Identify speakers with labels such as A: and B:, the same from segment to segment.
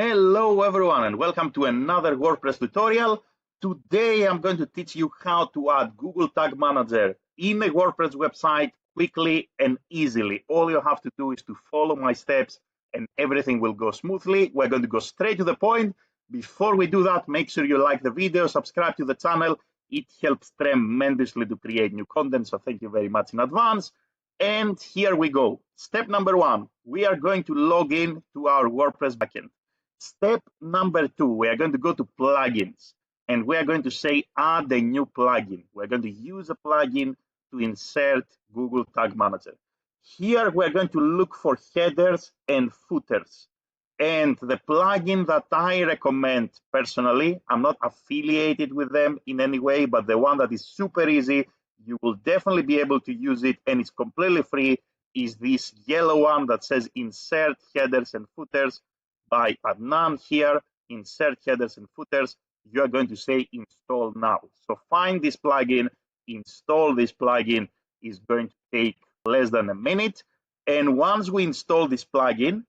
A: Hello everyone and welcome to another WordPress tutorial. Today I'm going to teach you how to add Google Tag Manager in a WordPress website quickly and easily. All you have to do is to follow my steps and everything will go smoothly. We're going to go straight to the point. Before we do that, make sure you like the video, subscribe to the channel. It helps tremendously to create new content, so thank you very much in advance. And here we go. Step number one, we are going to log in to our WordPress backend. Step number two, we are going to go to plugins and we are going to say add a new plugin. We're going to use a plugin to insert Google Tag Manager. Here we're going to look for headers and footers. And the plugin that I recommend personally, I'm not affiliated with them in any way, but the one that is super easy, you will definitely be able to use it and it's completely free, is this yellow one that says insert headers and footers by Adnan. Here, insert headers and footers, you are going to say install now. So find this plugin, install this plugin. Is going to take less than a minute. And once we install this plugin,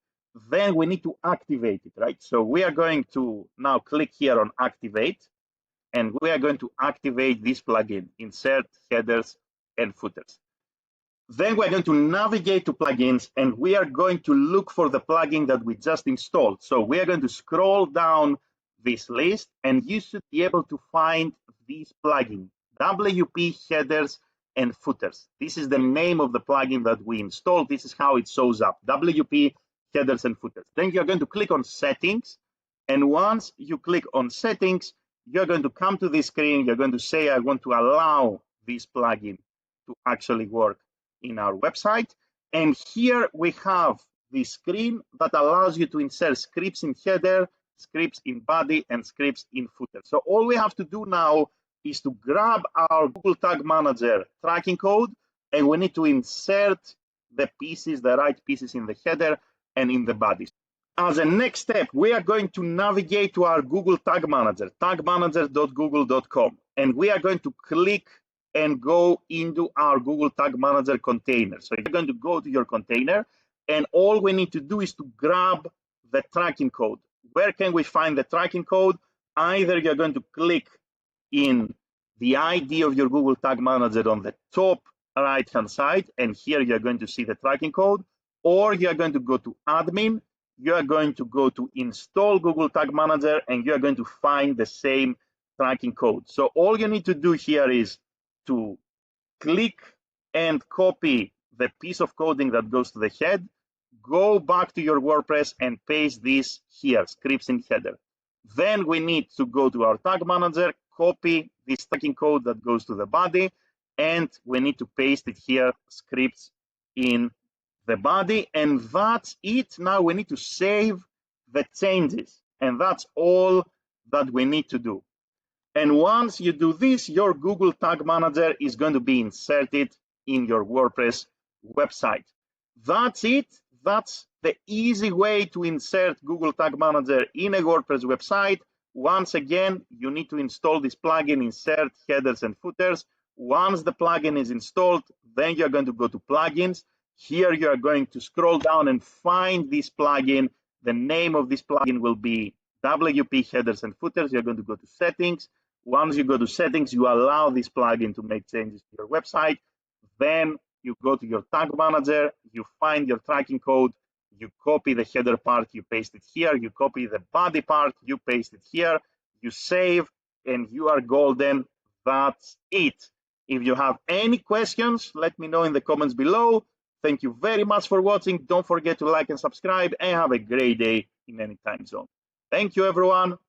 A: then we need to activate it, right? So we are going to now click here on activate, and we are going to activate this plugin, insert headers and footers. Then we're going to navigate to plugins and we are going to look for the plugin that we just installed. So we are going to scroll down this list and you should be able to find this plugin, WP Headers and Footers. This is the name of the plugin that we installed. This is how it shows up, WP Headers and Footers. Then you're going to click on settings. And once you click on settings, you're going to come to this screen. You're going to say, I want to allow this plugin to actually work in our website. And here we have the screen that allows you to insert scripts in header, scripts in body, and scripts in footer. So all we have to do now is to grab our Google Tag Manager tracking code, and we need to insert the pieces, the right pieces in the header and in the body. As a next step, we are going to navigate to our Google Tag Manager, tagmanager.google.com, and we are going to click and go into our Google Tag Manager container. So you're going to go to your container and all we need to do is to grab the tracking code. Where can we find the tracking code? Either you're going to click in the ID of your Google Tag Manager on the top right-hand side, and here you're going to see the tracking code, or you're going to go to admin, you're going to go to install Google Tag Manager, and you're going to find the same tracking code. So all you need to do here is to click and copy the piece of coding that goes to the head, go back to your WordPress and paste this here, scripts in header. Then we need to go to our tag manager, copy this tracking code that goes to the body, and we need to paste it here, scripts in the body, and that's it. Now we need to save the changes, and that's all that we need to do. And once you do this, your Google Tag Manager is going to be inserted in your WordPress website. That's it. That's the easy way to insert Google Tag Manager in a WordPress website. Once again, you need to install this plugin, insert headers and footers. Once the plugin is installed, then you're going to go to plugins. Here you are going to scroll down and find this plugin. The name of this plugin will be WP Headers and Footers. You're going to go to settings. Once you go to settings, you allow this plugin to make changes to your website. Then you go to your tag manager, you find your tracking code, you copy the header part, you paste it here, you copy the body part, you paste it here, you save, and you are golden. That's it. If you have any questions, let me know in the comments below. Thank you very much for watching. Don't forget to like and subscribe, and have a great day in any time zone. Thank you, everyone.